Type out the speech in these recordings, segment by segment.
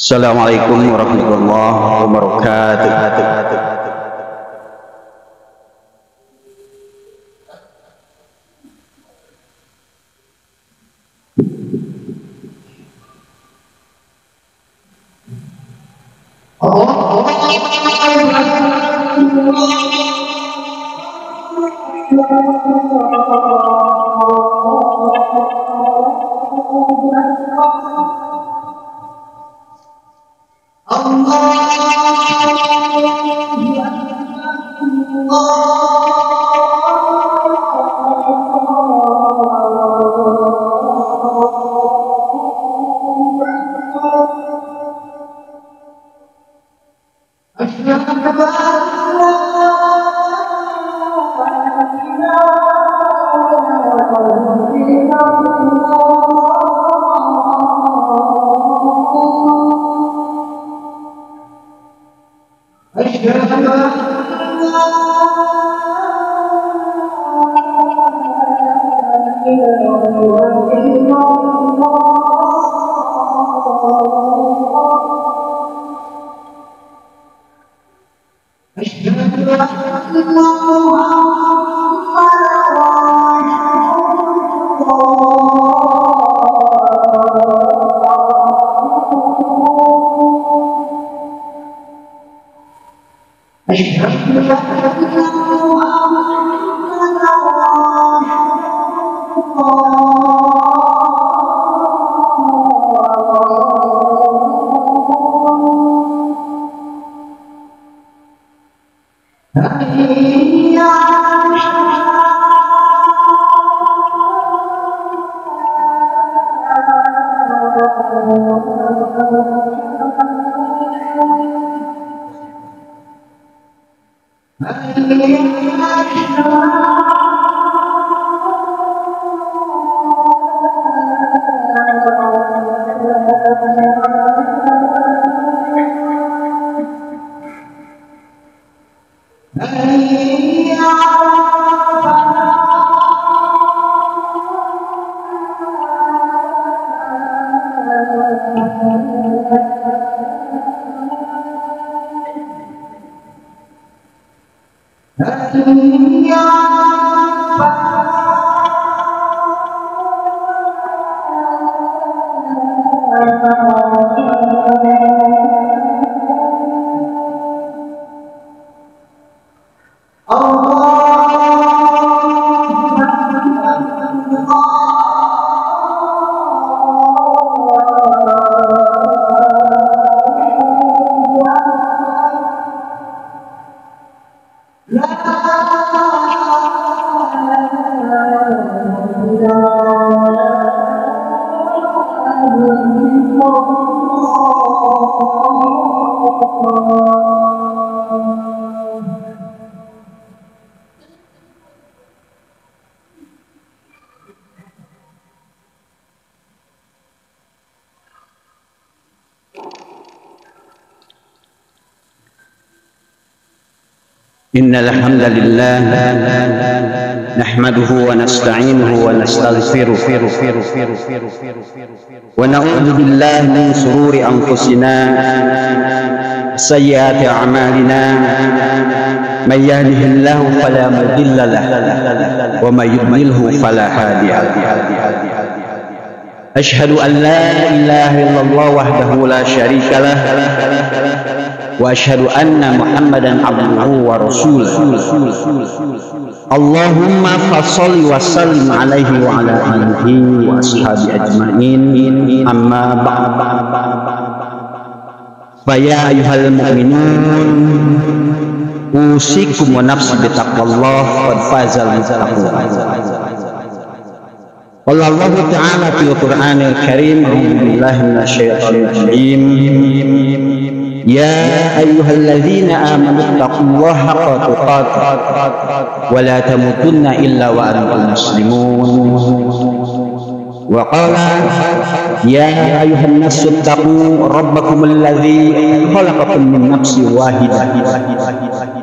Assalamualaikum warahmatullahi wabarakatuh. Innal hamdalillah nahmaduhu wa nasta'inuhu wa nastaghfiruh wa na'udzu billahi min shururi anfusina sayyiati a'malina may yahdihillahu fala mudilla lahu wa may yudlilhu fala hadiya lahu. Asyhadu an la ilaha illallah wahdahu la syarika lah wa asyhadu anna Muhammadan abduhu wa rasuluh. Allahumma fasholli wa sallim alaihi wa ala alihi wa ashabi ajmain, amma ba'd. Fa ya ayyuhal mu'minun usikum wa nafsi bi taqwallah qad fazal muttaqun. Qala Allah ta'ala fil Qur'anil Karim, a'udzu billahi minasyaitonir rajim. Ya ayyuhalladzina amanu taqullaha haqqa tuqatih wa la tamutunna illa wa antum muslimun. Wa qala ya ayuhan nasu taqu rabbakumul ladzi khalaqakum min nafsin wahidah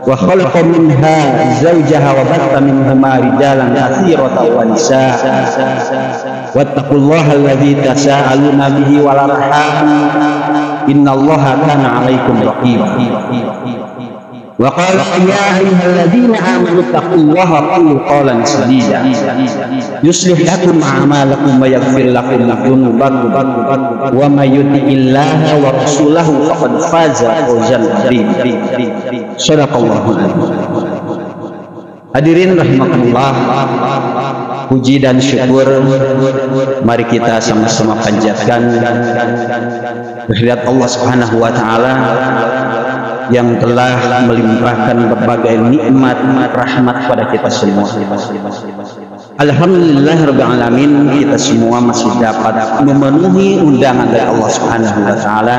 wa khalaqa minha zawjaha wa batha minhuma rijalan katsiran wa nisaa wattaqullaha alladzi tasaaluna bihi wal arham innallaha kana 'alaikum raqiba. Wa qala ya ayyuhalladzina amanu taqullaha qulu qawlan sadida yuslih lakum a'malakum wa yaghfir lakum dhunubakum wa may yuti'illaha wa rasulahu faqad faza fawzan 'azima. Shadaqallahu adzim. Hadirin rahimakumullah, puji dan syukur mari kita sama-sama panjatkan kehadirat Allah Subhanahu wa taala yang telah melimpahkan berbagai nikmat rahmat pada kita semua. Alhamdulillahirabbil alamin, kita semua masih dapat memenuhi undangan dari Allah Subhanahu wa taala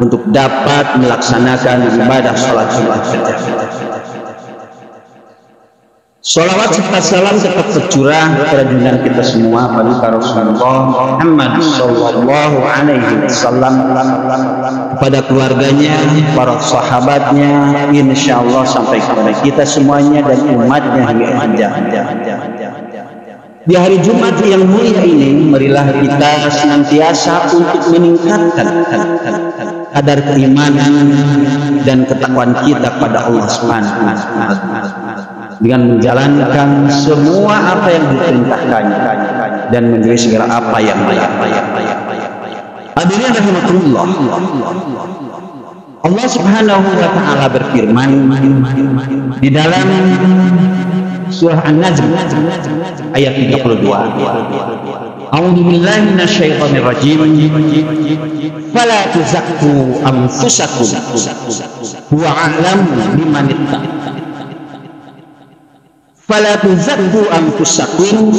untuk dapat melaksanakan ibadah salat Jumat. Salawat serta salam tetap tercurah kepada junjungan kita semua pada Rasulullah Muhammad sallallahu alaihi wasallam, kepada keluarganya, para sahabatnya, insyaallah sampai kepada kita semuanya dan umatnya hingga akhir. Di hari Jumat yang mulia ini, marilah kita senantiasa untuk meningkatkan kadar keimanan dan ketakwaan kita pada Allah Subhanahu wa taala dengan menjalankan semua apa yang diperintahkannya dan menjauhi segala apa yang dilarang. Hadirin rahimakumullah, Allah Subhanahu wa taala berfirman di dalam surah An-Najm ayat 32. A'udzu billahi minasyaitonir rajim. Fala tuzakku anfusakum huwa a'lamu biman ittaqa. Fala tuzakku anfusakum,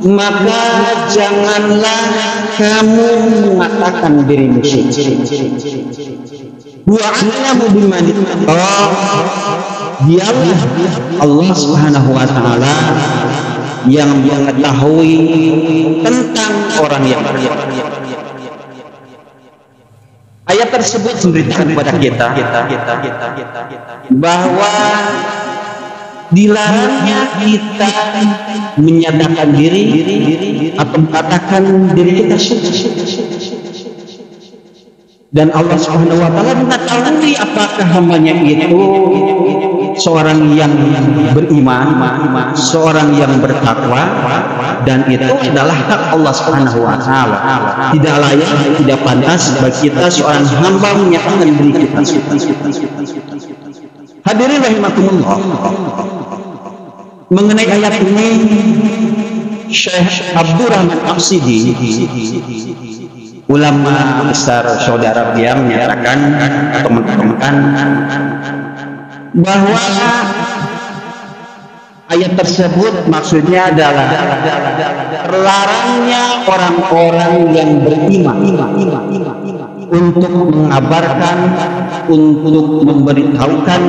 maka janganlah kamu mengatakan dirimu suci. Wa a'lamu biman ittaqa, dialah Allah Subhanahu wa taala yang mengetahui tentang orang yang bertakwa. Ayat tersebut memberitakan kepada kita bahwa dilarangnya kita menyatakan diri atau mengatakan diri kita suci. Dan Allah Subhanahu wa taala mengetahui apakah hambanya itu seorang yang beriman, seorang yang bertakwa, dan itu adalah hak Allah Subhanahu wa taala. Tidak layak, tidak pantas bagi kita seorang hamba menyatakan diri kita suci. Hadirin rahimakumullah, mengenai ayat ini Syekh Abdurrahman Aqsidi, ulama besar Saudi Arabia, menyatakan atau menekankan bahwa ayat tersebut maksudnya adalah terlarangnya orang-orang yang beriman untuk mengabarkan, untuk memberitahukan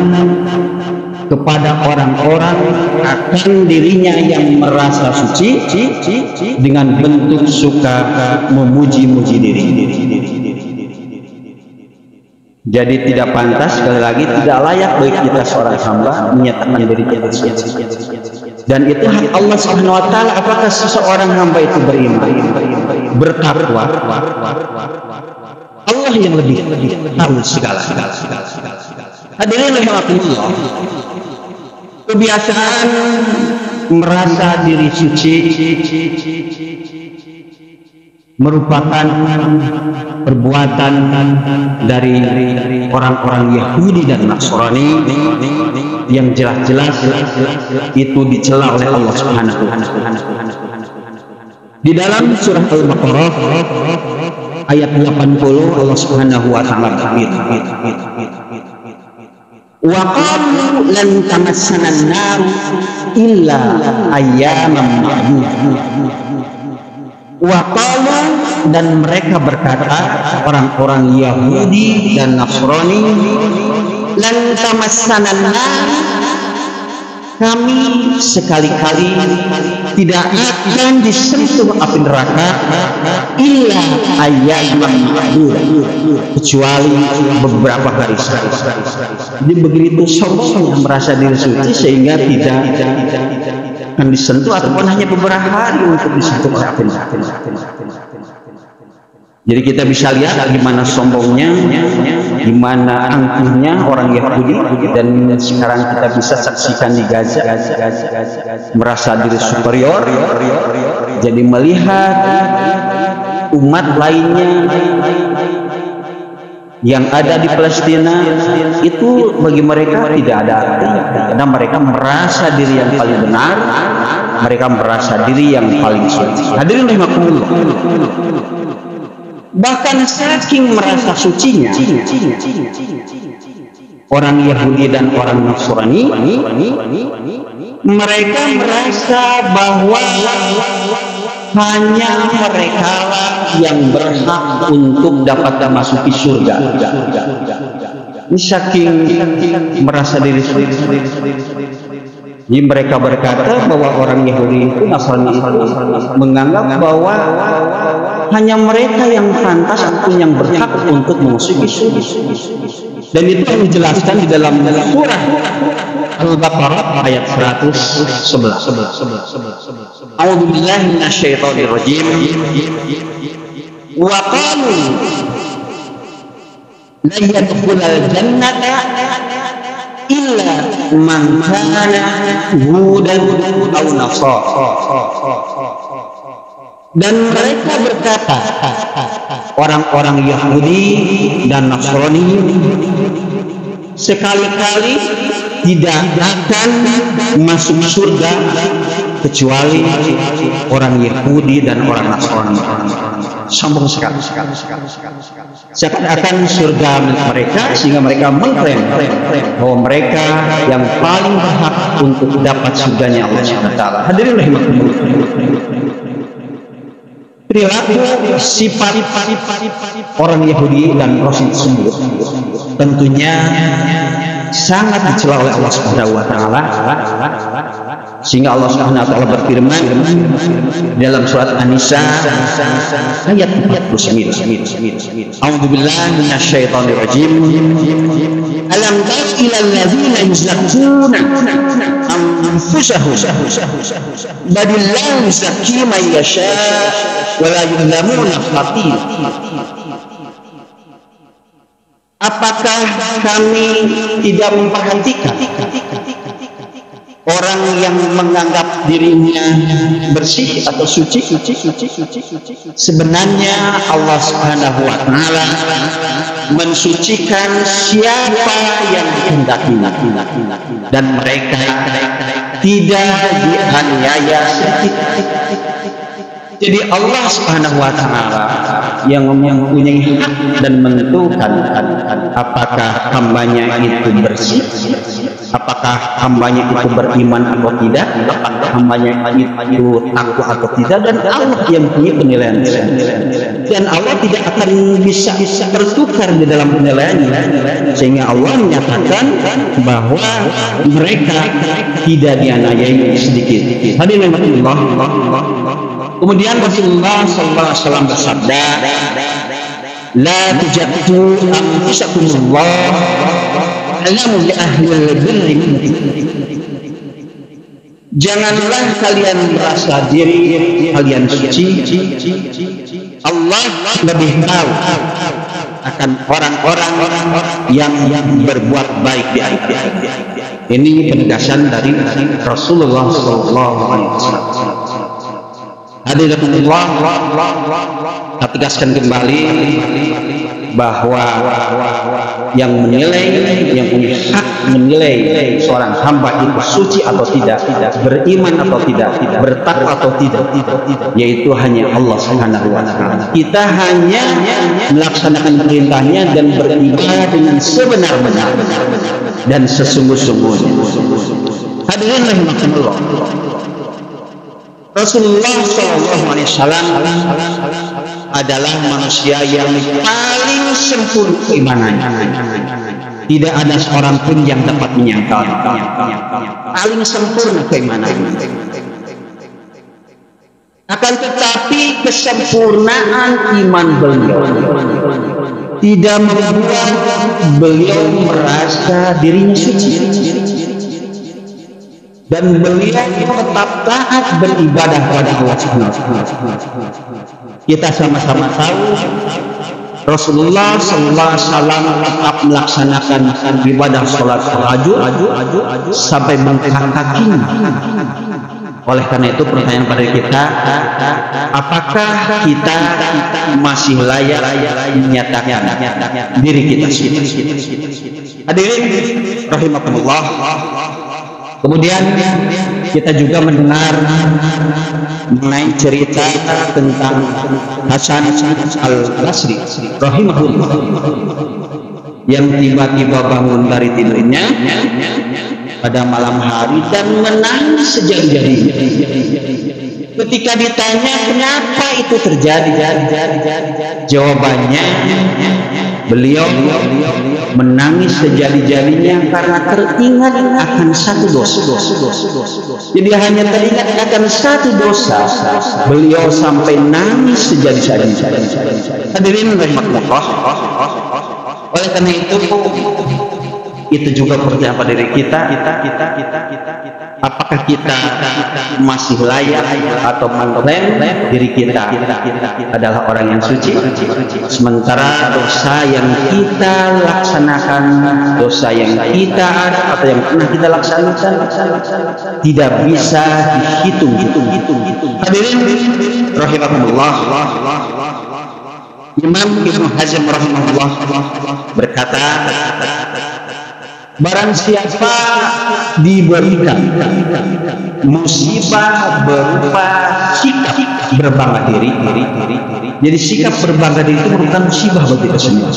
kepada orang-orang akan dirinya yang merasa suci dengan bentuk suka memuji-muji diri. Jadi tidak pantas, sekali lagi tidak layak bagi kita seorang hamba menyatakan diri kita suci. Dan itu hak Allah Subhanahu wa taala, apakah seseorang hamba itu beriman, bertakwa. Allah yang lebih tahu segala. Hadirin rahimakumullah, kebiasaan merasa diri suci merupakan perbuatan dari orang-orang Yahudi dan Nasrani yang jelas-jelas itu dicela oleh Allah Subhanahu wa taala. Di dalam surah Al-Baqarah ayat 80 Allah Subhanahu wa taala berfirman, wa qalu lan tamassana an-nar illa ayyaman ma'dudah. Wa qalu, dan mereka berkata, orang-orang Yahudi dan Nasrani, lan tamassana an-nar, kami sekali-kali tidak akan disentuh api neraka illa ayyaman ma'dudah, kecuali beberapa hari saja. Jadi begitu sombongnya merasa diri suci sehingga tidak akan disentuh ataupun hanya beberapa hari untuk disentuh oleh api neraka. Jadi kita bisa lihat gimana sombongnya, gimana angkuhnya orang Yahudi, dan sekarang kita bisa saksikan di Gaza, merasa diri superior, jadi melihat umat lainnya yang ada di Palestina itu bagi mereka tidak ada artinya, karena mereka merasa diri yang paling benar, mereka merasa diri yang paling suci. Hadirin rahimakumullah. Bahkan saking merasa sucinya orang Yahudi dan orang Nasrani, mereka merasa bahwa hanya mereka yang berhak untuk dapat memasuki surga. Ini saking merasa diri sendiri. Jadi mereka berkata bahwa orang Yahudi itu, Nasrani itu menganggap bahwa hanya mereka yang pantas atau yang berhak untuk memasuki surga. Dan itu dijelaskan di dalam surah Al-Baqarah ayat 111. A'udzu billahi minasyaitonir rajim. Wa qalu la yadkhulul jannata illa man kana hudan aw nasara. Dan mereka berkata, orang-orang Yahudi dan Nasrani sekali-kali tidak akan masuk surga kecuali orang Yahudi dan orang Nasrani. Sombong sekali. Seakan-akan surga milik mereka, sehingga mereka mengklaim bahwa mereka yang paling berhak untuk dapat surganya Allah SWT. Hadirin rahimakumullah. Perilaku sifat orang Yahudi dan Nasrani tersebut tentunya sangat dicela oleh Allah Subhanahu wa taala, sehingga Allah Subhanahu wa taala berfirman dalam surat An-Nisa ayat 49. A'udzu billahi minasyaitonir rajim. Alam tara ilal ladzina yuzakkuna anfusahum badillahu yuzakki man yasha wa la yuzlamuna fatir. Apakah kami tidak memperhatikan orang yang menganggap dirinya bersih atau suci? Sebenarnya Allah Subhanahu wa taala mensucikan siapa yang dikehendakinya, dan mereka tidak dianiaya sedikit. Jadi Allah Subhanahu wa taala yang mempunyai hak dan menentukan apakah hambanya itu bersih, apakah hambanya itu beriman atau tidak, apakah hambanya itu takwa atau tidak, dan Allah yang punya penilaian. Dan Allah tidak akan bisa bertukar di dalam penilaiannya, sehingga Allah menyatakan bahwa mereka tidak dianiaya sedikit. Hadirin Allah. Kemudian Rasulullah SAW bersabda, la tujaddu anfusakumullah alamu li ahlil birri. Janganlah kalian merasa diri kalian suci, Allah lebih tahu akan orang-orang yang berbuat baik di akhirat. Ini penegasan dari Rasulullah SAW. Hadiratullah, kita tegaskan kembali bahwa yang menilai, yang punya hak menilai seorang hamba itu suci atau tidak, beriman atau tidak, bertakwa atau tidak, yaitu hanya Allah Subhanahu wa taala. Kita hanya melaksanakan perintahnya dan beribadah dengan sebenar-benar dan sesungguh-sungguhnya. Hadirin rahimakumullah. Rasulullah SAW adalah manusia yang paling sempurna keimanannya. Tidak ada seorang pun yang dapat menyangkal. Paling sempurna keimanan. Akan tetapi kesempurnaan iman beliau tidak membuat beliau merasa dirinya suci, dan beliau tetap taat beribadah pada Allah Subhanahu. Kita sama-sama tahu Rasulullah SAW tetap melaksanakan ibadah sholat tahajud sampai bengkak kakinya. Oleh karena itu pertanyaan pada kita, apakah kita masih layak menyatakan diri kita suci? Hadirin rahimakumullah. Kemudian kita juga mendengar mengenai cerita tentang Hasan al-Basri rahimahullah yang tiba-tiba bangun dari tidurnya pada malam hari dan menangis sejadi-jadinya. Ketika ditanya kenapa itu terjadi, jawabannya beliau menangis sejadi-jadinya karena teringat akan satu dosa. Jadi hanya teringat akan satu dosa, beliau sampai nangis sejadi-jadinya. Hadirin rahimakumullah. Oleh karena itu juga pertanyaan pada diri kita, apakah kita masih layak atau mengklaim diri kita adalah orang yang suci, sementara dosa yang kita laksanakan, dosa yang kita ada atau yang pernah kita laksanakan tidak bisa dihitung. Hadirin rahimakumullah. Imam Ibnu Hazm rahimahullah berkata, barang siapa diberikan musibah berupa sikap berbangga diri, jadi sikap berbangga diri itu merupakan musibah bagi kita semua,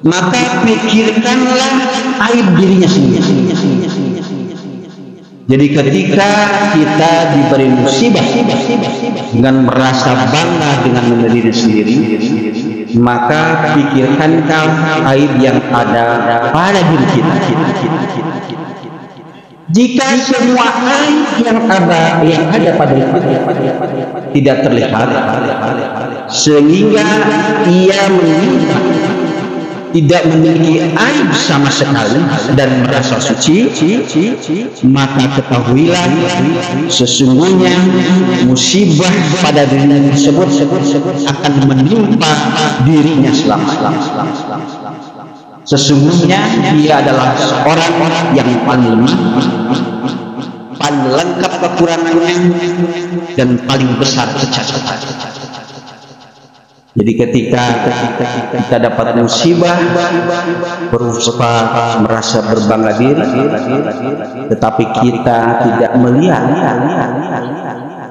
maka pikirkanlah aib dirinya sendiri. Jadi ketika kita diberi musibah dengan merasa bangga dengan diri sendiri, maka pikirkan aib yang ada pada diri kita. Jika semua aib yang ada pada diri kita tidak terlihat, sehingga ia tidak memiliki aib sama sekali dan merasa suci, maka ketahuilah sesungguhnya musibah pada dirinya tersebut akan menimpa dirinya selama-lamanya. Sesungguhnya dia adalah orang yang paling lengkap kekurangannya dan paling besar kecacatan. Jadi ketika kita dapat musibah berusaha merasa berbangga diri, tetapi kita tidak melihat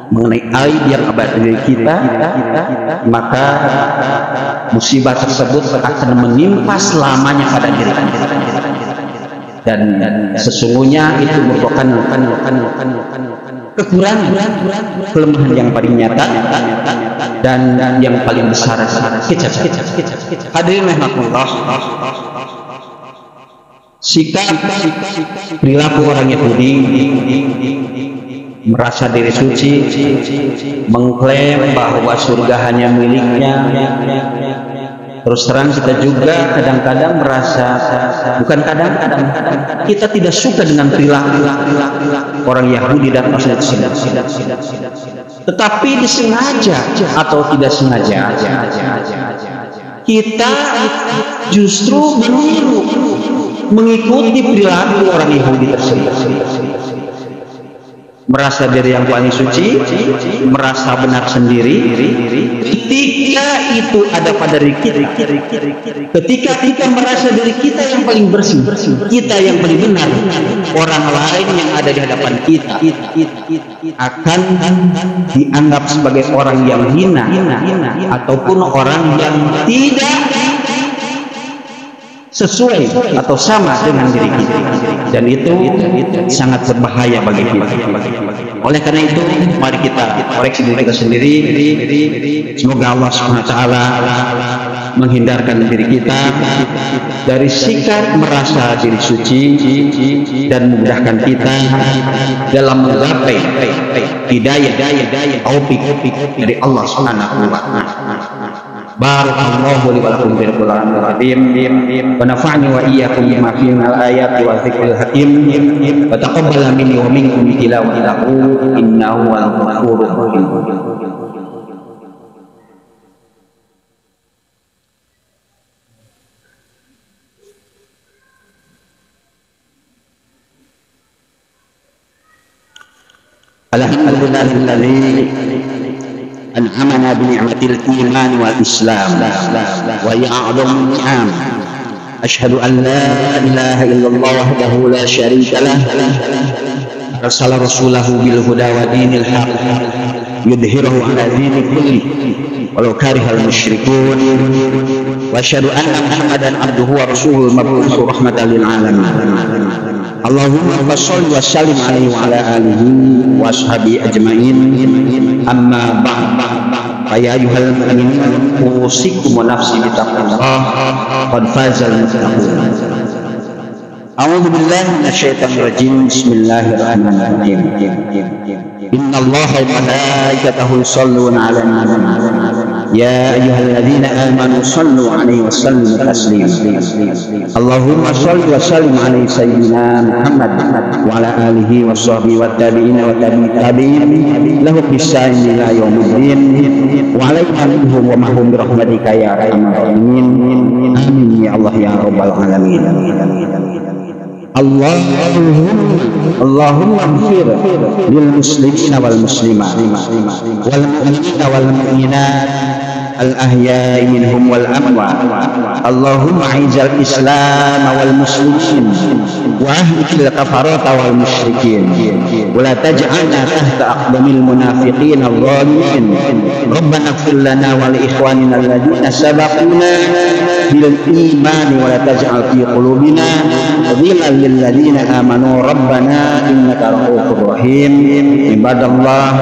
mengenai aib yang ada pada diri kita, maka musibah tersebut akan menimpa selamanya pada diri kita. Dan sesungguhnya itu merupakan kekurangan, kelemahan yang paling nyata dan yang paling besar kecacatan. Hadirin rahimakumullah. Sikap perilaku orang Yahudi merasa diri suci, mengklaim bahwa surga hanya miliknya. Terus terang kita juga kadang-kadang merasa, bukan kadang-kadang, kita tidak suka dengan perilaku orang Yahudi dan Nasrani. Tetapi disengaja atau tidak sengaja, kita justru meniru, mengikuti perilaku orang Yahudi tersebut. Merasa diri yang paling suci, merasa benar sendiri. Ketika itu ada pada diri kita, ketika kita merasa diri kita yang paling bersih, kita yang paling benar, orang lain yang ada di hadapan kita akan dianggap sebagai orang yang hina ataupun orang yang tidak sesuai atau sama dengan diri kita, dan itu sangat berbahaya bagi kita. Oleh karena itu, mari kita koreksi diri kita sendiri. Semoga Allah Subhanahu wa taala menghindarkan diri kita dari sikap merasa diri suci, dan memudahkan kita dalam menggapai hidayah taufik dari Allah Subhanahu wa taala. Barakallahu li wa lakum bil Qur'anil azim wa nafa'ani wa iyyakum bima fihi minal ayati wa dzikril hakim wa taqabbal minni wa minkum tilawatahu innahu wal ghafurur rahim. Alhamdulillahilladzi an'amana bi ni'matil iman wal islam wa ya'lamu ni'am. Asyhadu an la ilaha illallah wahdahu la syarika lah, arsala rasulahu bil huda wa dinil haq yudhhirahu ala dini kulli walau karihal musyrikun. Wa asyhadu anna Muhammadan abduhu wa rasuluhu mab'utsu rahmatan lil alamin. Allahumma shalli wa sallim alaihi wa ala alihi wa ashabihi ajmain. Amma ba'd. Ya ayyuhal mu'minun usikum wa nafsi bi taqwallah qad fazal muttaqun. A'udzu billahi minasyaitonir rajim. Bismillahirrahmanirrahim. Innallaha wa malaikatahu yusholluna 'alan nabi. Ya ayyuhalladzina amanu shallu 'alaihi wa sallimu taslima. Allahumma shalli wa sallim 'ala sayyidina Muhammad wa 'ala alihi wa sahbihi wa tabi'ina wa tabi'in lahu bi ihsan ila yaumiddin wa 'alaika minhum wa mahum bi rahmatika ya arhamar rahimin. Amin ya Allah ya rabbal alamin. Allahumma ighfir lil muslimina wal muslimat wal mu'minina wal mu'minat al ahya'i minhum wal amwat. Allahumma a'izal islam wal muslimin wa ahlikil kafarata wal musyrikin wa la taj'alna tahta aqdamil munafiqin adh-dhalimin. Rabbana ighfir lana wa li ikhwanina alladhina sabaquna bil iman wa la taj'al fi qulubina ghillan lil ladzina amanu rabbana innaka ra'ufur rahim. Ibadallah,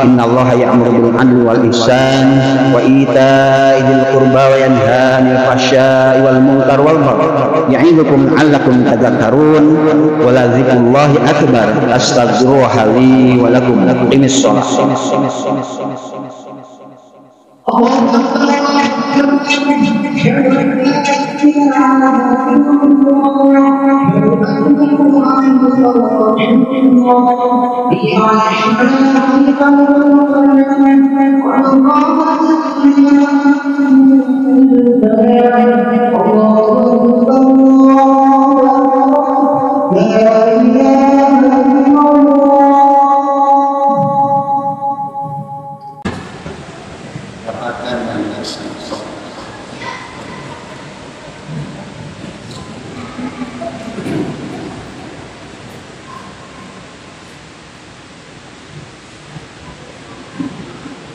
innallaha ya'muru bil 'adli wal ihsan wa ita'il qurba wa yanha 'anil fahsya'i wal munkar wal baghi ya'idukum la'allakum tadhakkarun. Wa la dzikrullahi akbar. Astaghfirullaha li wa lakum. Aqimis shalah.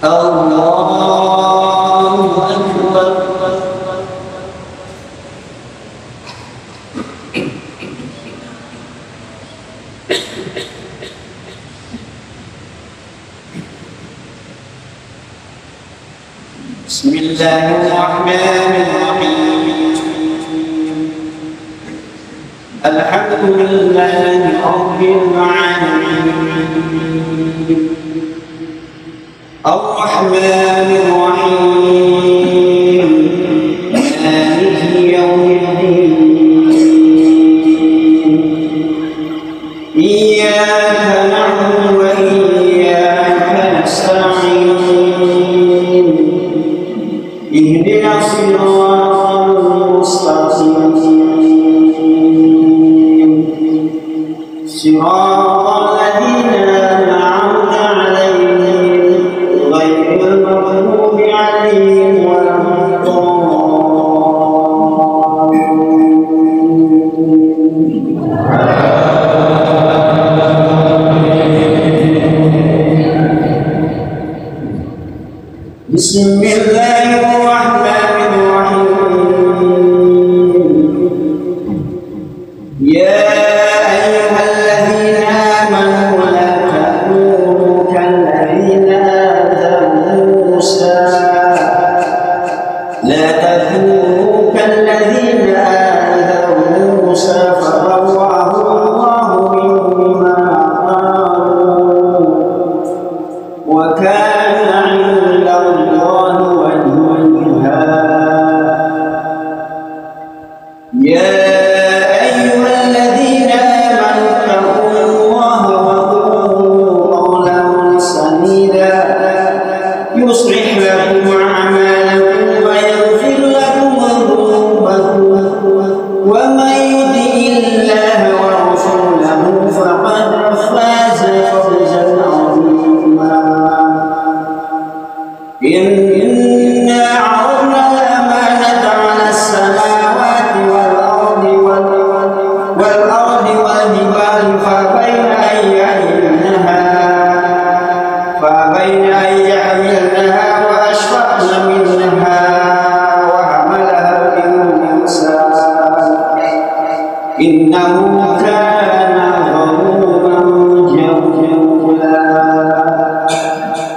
Allahu Akbar. Bismillahirrahmanirrahim. Alhamdulillahi rabbil alamin. Ar-Rahmanir Rahim. Maliki yawmiddin. Iyyaka na'budu wa iyyaka nasta'in. Ihdinas siratal mustaqim. Siratal ladzina an'amta 'alaihim ghairil maghdubi 'alaihim waladdallin. Bismillahirrahmanirrahim. Ya ayyuhalladzina amanu la takunu kalladzina adamu Musa la يكونوا كالذين آذوا موسى فبرأه الله مما قالوا وكان عند الله وجيها. يا أيها الذين آمنوا اتقوا الله وقولوا قولا سديدا يصلح لكم أعمالكم ويغفر لكم ذنوبكم ومن يطع الله ورسوله فقد فاز فوزا عظيما. إنا عرضنا الأمانة على السماوات والأرض والجبال فأبين أن يحملنها وأشفقن منها وحملها الإنسان إنه كان ظلوما جهولا.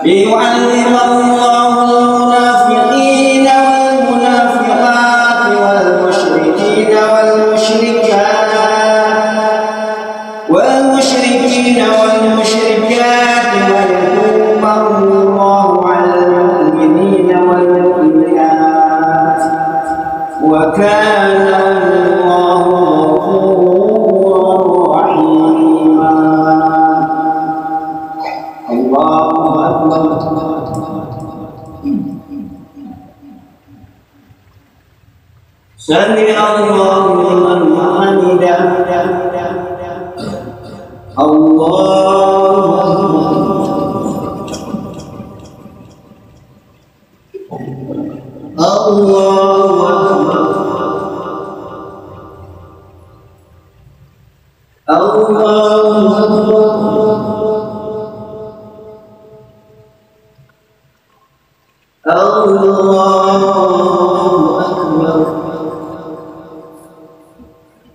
ليعلم الله المنافقين والمنافقات والمشركين والمشركات ويتوب الله على المؤمنين والمؤمنات وكان الله غفورا رحيما. الله أكبر. سمع الله لمن حمده. الله أكبر.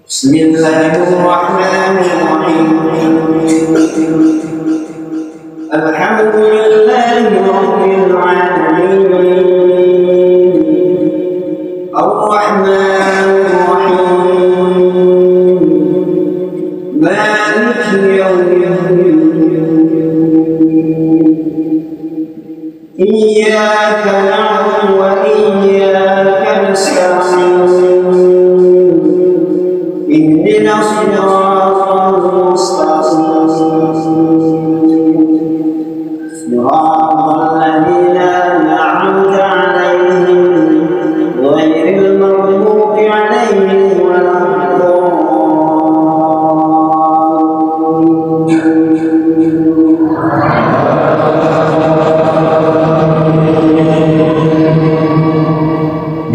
بسم الله الرحمن الرحيم. الحمد لله رب العالمين الرحمن الرحيم مالك يوم الدين إياك نعبد وإياك نستعين اهدنا الصراط المستقيم صراط الذين أنعمت عليهم غير المغضوب عليهم ولا الضالين.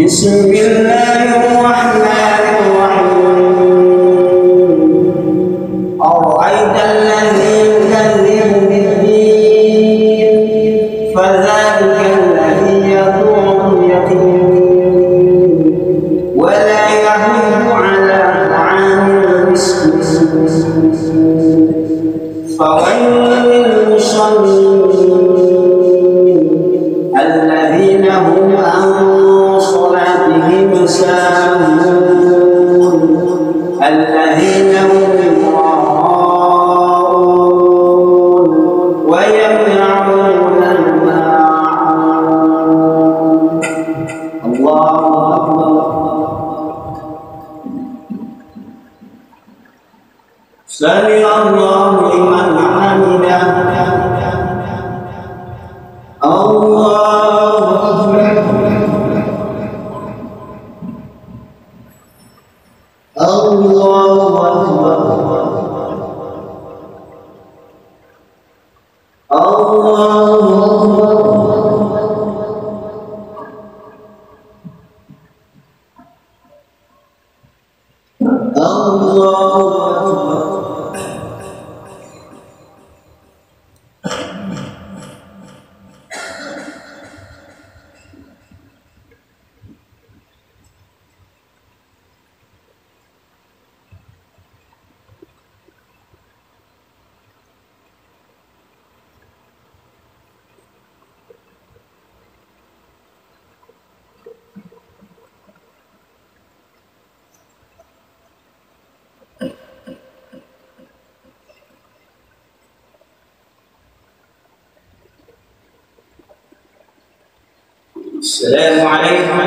بسم الله الرحمن الرحيم. أرأيت الذي يكذب بالدين فذلك الذي يدعو اليتيم ولا يحض على طعام المسكين فويل للمصلين الذين هم عن صلاتهم ساهون الذين هم يراءون ويمنعون الماعون. الله أكبر. سمع الله لمن حمده. الله أكبر. الله أكبر. الله أكبر. الله أكبر. السلام عليكم